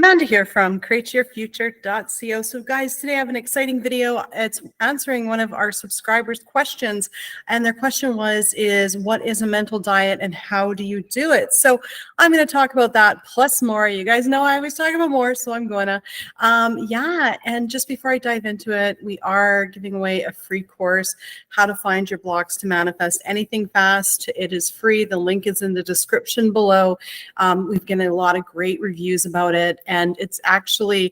Amanda here from createyourfuture.co. So guys, today I have an exciting video. It's answering one of our subscribers' questions. And their question is what is a mental diet and how do you do it? So I'm going to talk about that plus more. You guys know I always talk about more, so I'm going to. And just before I dive into it, we are giving away a free course, How to Find Your Blocks to Manifest Anything Fast. It is free. The link is in the description below. We've gotten a lot of great reviews about it. And it's actually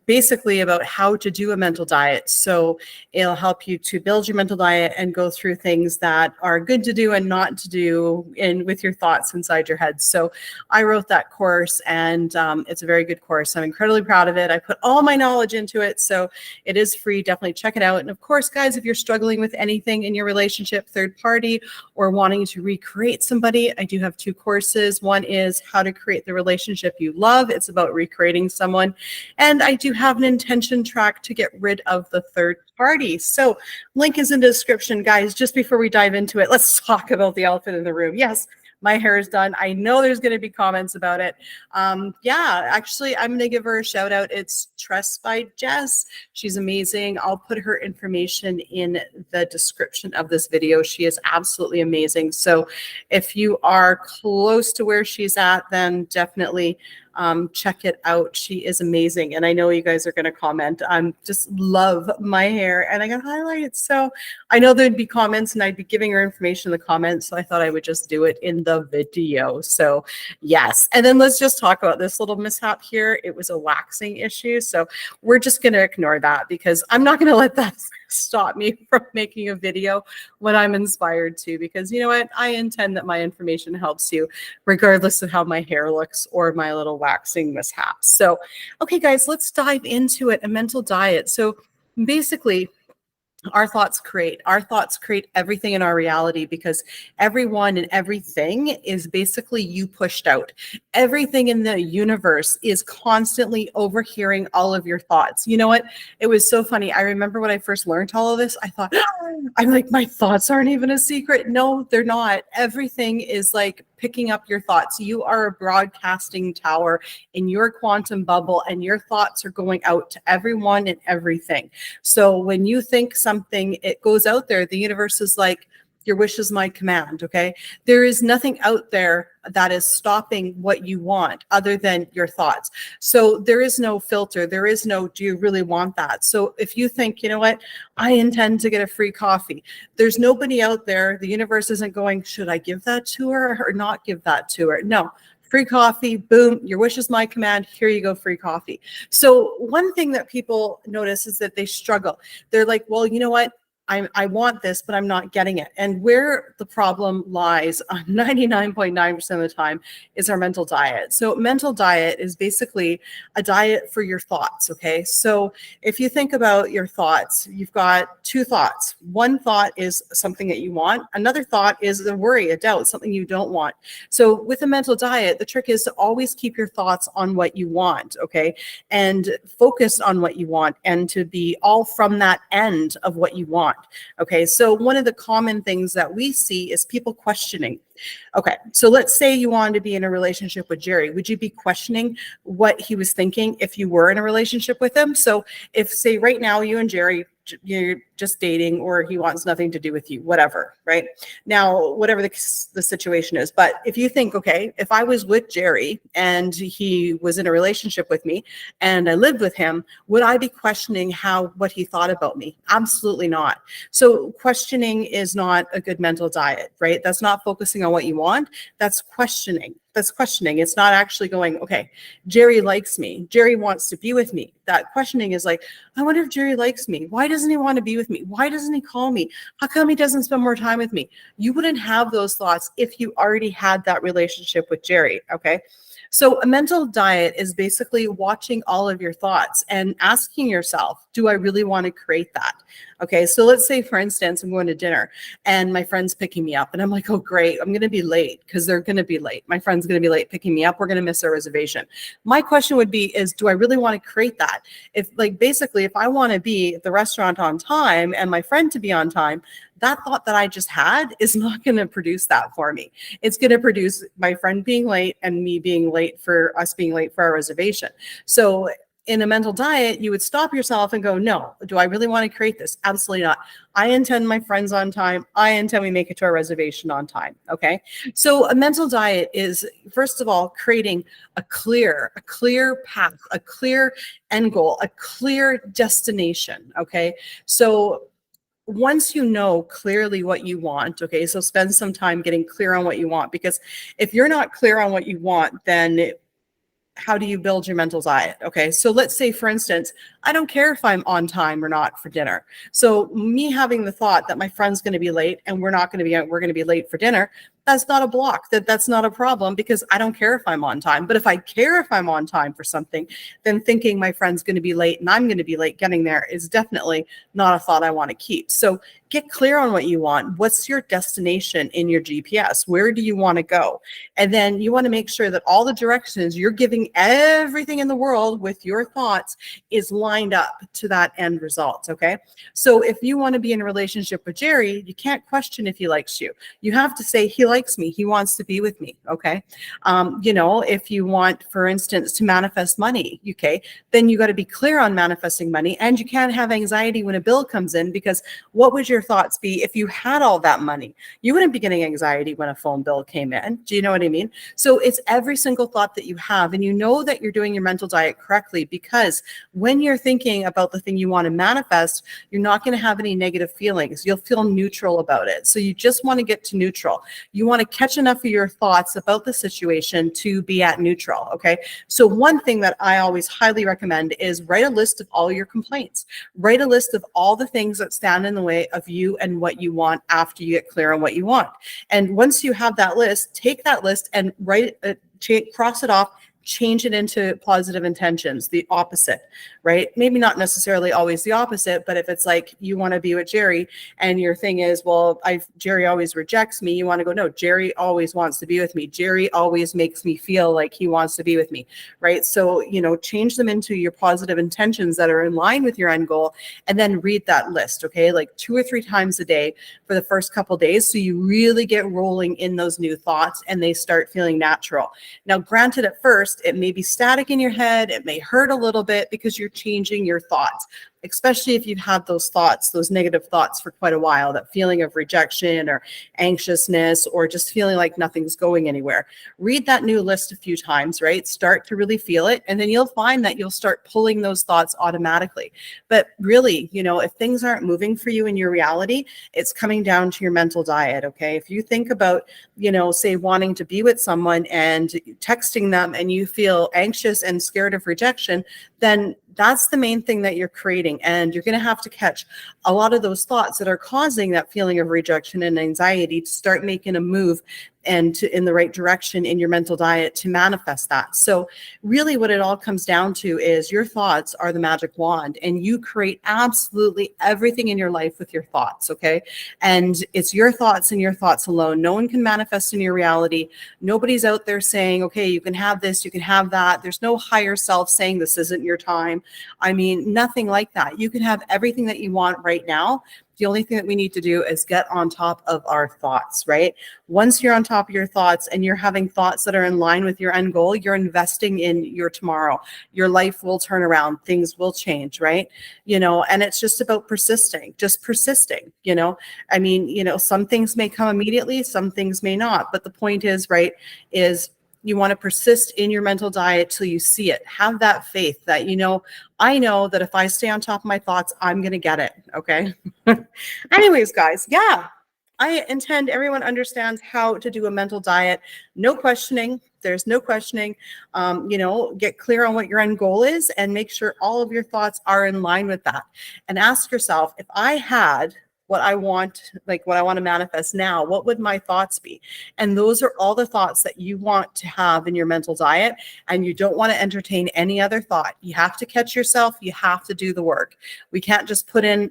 basically about how to do a mental diet. So it'll help you to build your mental diet and go through things that are good to do and not to do with your thoughts inside your head. So I wrote that course and it's a very good course. I'm incredibly proud of it. I put all my knowledge into it. So it is free. Definitely check it out. And of course, guys, if you're struggling with anything in your relationship, third party, or wanting to recreate somebody, I do have two courses. One is how to create the relationship you love. It's about recreating someone. And I do have an intention track to get rid of the third party. So link is in the description, guys. Just before we dive into it, let's talk about the elephant in the room. Yes, my hair is done. I know there's going to be comments about it. Actually, I'm going to give her a shout out. It's Trust by Jess. She's amazing. I'll put her information in the description of this video. She is absolutely amazing. So if you are close to where she's at, then definitely check it out. She is amazing. And I know you guys are going to comment. Just love my hair and I got highlighted. So I know there'd be comments and I'd be giving her information in the comments. So I thought I would just do it in the video. So yes. And then let's just talk about this little mishap here. It was a waxing issue. So we're just going to ignore that because I'm not going to let that stop me from making a video when I'm inspired to, because you know what? I intend that my information helps you regardless of how my hair looks or my little waxing mishaps. So, okay, guys, let's dive into it. A mental diet. So basically, our thoughts create everything in our reality, because everyone and everything is basically you pushed out. Everything in the universe is constantly overhearing all of your thoughts. You know what? It was so funny. I remember when I first learned all of this, I thought, I'm like, my thoughts aren't even a secret. No, they're not. Everything is like picking up your thoughts. You are a broadcasting tower in your quantum bubble, and your thoughts are going out to everyone and everything. So when you think something, it goes out there. The universe is like, your wish is my command, okay? There is nothing out there that is stopping what you want other than your thoughts. So there is no filter. There is no, do you really want that? So if you think, you know what, I intend to get a free coffee, there's nobody out there. The universe isn't going, should I give that to her or not give that to her? No. Free coffee, boom, your wish is my command. Here you go, free coffee. So one thing that people notice is that they struggle. They're like, well, you know what? I want this, but I'm not getting it. And where the problem lies 99.9% of the time is our mental diet. So mental diet is basically a diet for your thoughts, okay? So if you think about your thoughts, you've got two thoughts. One thought is something that you want. Another thought is a worry, a doubt, something you don't want. So with a mental diet, the trick is to always keep your thoughts on what you want, okay? And focus on what you want and to be all from that end of what you want. Okay, so one of the common things that we see is people questioning. Okay, so let's say you wanted to be in a relationship with Jerry. Would you be questioning what he was thinking if you were in a relationship with him? So if, say, right now you and Jerry, you're just dating, or he wants nothing to do with you, whatever, right? Now, whatever the situation is. But if you think, okay, if I was with Jerry and he was in a relationship with me and I lived with him, would I be questioning what he thought about me? Absolutely not. So questioning is not a good mental diet, right? That's not focusing on what you want. That's questioning. That's questioning. It's not actually going, okay, Jerry likes me. Jerry wants to be with me. That questioning is like, I wonder if Jerry likes me. Why doesn't he want to be with me? Why doesn't he call me? How come he doesn't spend more time with me? You wouldn't have those thoughts if you already had that relationship with Jerry, okay? So a mental diet is basically watching all of your thoughts and asking yourself, do I really want to create that? Okay, so let's say, for instance, I'm going to dinner and my friend's picking me up and I'm like, oh, great, I'm going to be late because they're going to be late. My friend's going to be late picking me up. We're going to miss our reservation. My question would be do I really want to create that? If basically, if I want to be at the restaurant on time and my friend to be on time, that thought that I just had is not going to produce that for me. It's going to produce my friend being late and me being late for us being late for our reservation. So in a mental diet, you would stop yourself and go, no, do I really want to create this? Absolutely not. I intend my friends on time. I intend we make it to our reservation on time. Okay. So a mental diet is, first of all, creating a clear path, a clear end goal, a clear destination. Okay. So once you know clearly what you want, okay, so spend some time getting clear on what you want, because if you're not clear on what you want, then how do you build your mental diet? Okay, so let's say, for instance, I don't care if I'm on time or not for dinner. So me having the thought that my friend's going to be late and we're going to be late for dinner, that's not a block. That's not a problem, because I don't care if I'm on time. But if I care if I'm on time for something, then thinking my friend's going to be late and I'm going to be late getting there is definitely not a thought I want to keep. So get clear on what you want. What's your destination in your GPS? Where do you want to go? And then you want to make sure that all the directions you're giving everything in the world with your thoughts is lined up to that end result. Okay. So if you want to be in a relationship with Jerry, you can't question if he likes you. You have to say, he likes me. He wants to be with me. Okay. If you want, for instance, to manifest money, okay, then you got to be clear on manifesting money, and you can't have anxiety when a bill comes in, because what would your thoughts be if you had all that money? You wouldn't be getting anxiety when a phone bill came in. Do you know what I mean? So it's every single thought that you have, and you know that you're doing your mental diet correctly, because when you're thinking about the thing you want to manifest, you're not going to have any negative feelings. You'll feel neutral about it. So you just want to get to neutral. You want to catch enough of your thoughts about the situation to be at neutral. Okay. So one thing that I always highly recommend is write a list of all your complaints. Write a list of all the things that stand in the way of you and what you want after you get clear on what you want. And once you have that list, take that list and cross it off, change it into positive intentions, the opposite, right? Maybe not necessarily always the opposite, but if it's like you want to be with Jerry and your thing is, well, Jerry always rejects me, you want to go, no, Jerry always wants to be with me. Jerry always makes me feel like he wants to be with me, right? So, change them into your positive intentions that are in line with your end goal, and then read that list, okay? Like 2 or 3 times a day for the first couple days, so you really get rolling in those new thoughts and they start feeling natural. Now, granted, at first, it may be static in your head. It may hurt a little bit because you're changing your thoughts, especially if you've had those thoughts, those negative thoughts for quite a while, that feeling of rejection or anxiousness, or just feeling like nothing's going anywhere. Read that new list a few times, right? Start to really feel it. And then you'll find that you'll start pulling those thoughts automatically. But really, if things aren't moving for you in your reality, it's coming down to your mental diet. Okay. If you think about, say wanting to be with someone and texting them and you feel anxious and scared of rejection, then that's the main thing that you're creating. And you're going to have to catch a lot of those thoughts that are causing that feeling of rejection and anxiety to start making a move and in the right direction in your mental diet to manifest that. So really what it all comes down to is your thoughts are the magic wand, and you create absolutely everything in your life with your thoughts. Okay. And it's your thoughts and your thoughts alone. No one can manifest in your reality. Nobody's out there saying, okay, you can have this, you can have that. There's no higher self saying this isn't your time. I mean, nothing like that. You can have everything that you want right now. The only thing that we need to do is get on top of our thoughts, right? Once you're on top of your thoughts and you're having thoughts that are in line with your end goal, you're investing in your tomorrow. Your life will turn around. Things will change, right? And it's just about persisting. I mean, some things may come immediately, some things may not. But the point is, right, is you want to persist in your mental diet till you see it. Have that faith that, I know that if I stay on top of my thoughts, I'm going to get it. Okay. Anyways, guys, yeah, I intend everyone understands how to do a mental diet. No questioning. There's no questioning. Get clear on what your end goal is and make sure all of your thoughts are in line with that. And ask yourself, if I had what I want to manifest now, what would my thoughts be? And those are all the thoughts that you want to have in your mental diet, and you don't want to entertain any other thought. You have to catch yourself. You have to do the work. We can't just put in,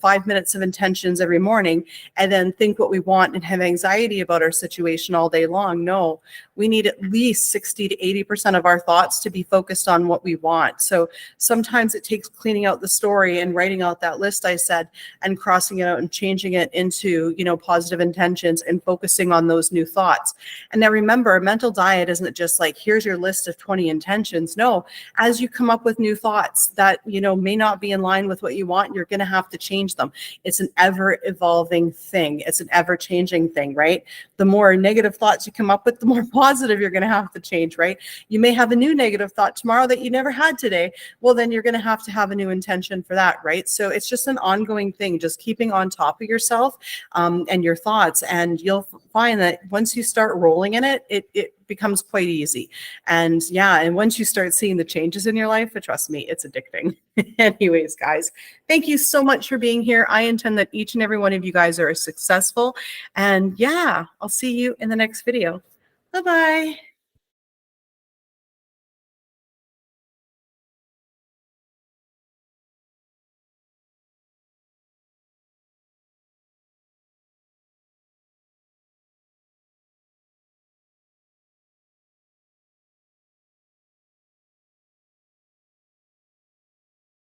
5 minutes of intentions every morning and then think what we want and have anxiety about our situation all day long. No, we need at least 60 to 80% of our thoughts to be focused on what we want. So sometimes it takes cleaning out the story and writing out that list I said and crossing it out and changing it into, you know, positive intentions and focusing on those new thoughts. And now remember, a mental diet isn't just like, here's your list of 20 intentions. No, as you come up with new thoughts that, you know, may not be in line with what you want, you're going to have to change them. It's an ever evolving thing. It's an ever changing thing, right? The more negative thoughts you come up with, the more positive you're going to have to change, right? You may have a new negative thought tomorrow that you never had today. Well, then you're going to have a new intention for that, right? So it's just an ongoing thing, just keeping on top of yourself and your thoughts. And you'll find that once you start rolling in it, it becomes quite easy. And yeah, and once you start seeing the changes in your life, trust me, it's addicting. Anyways, guys, thank you so much for being here. I intend that each and every one of you guys are successful. And yeah, I'll see you in the next video. Bye-bye.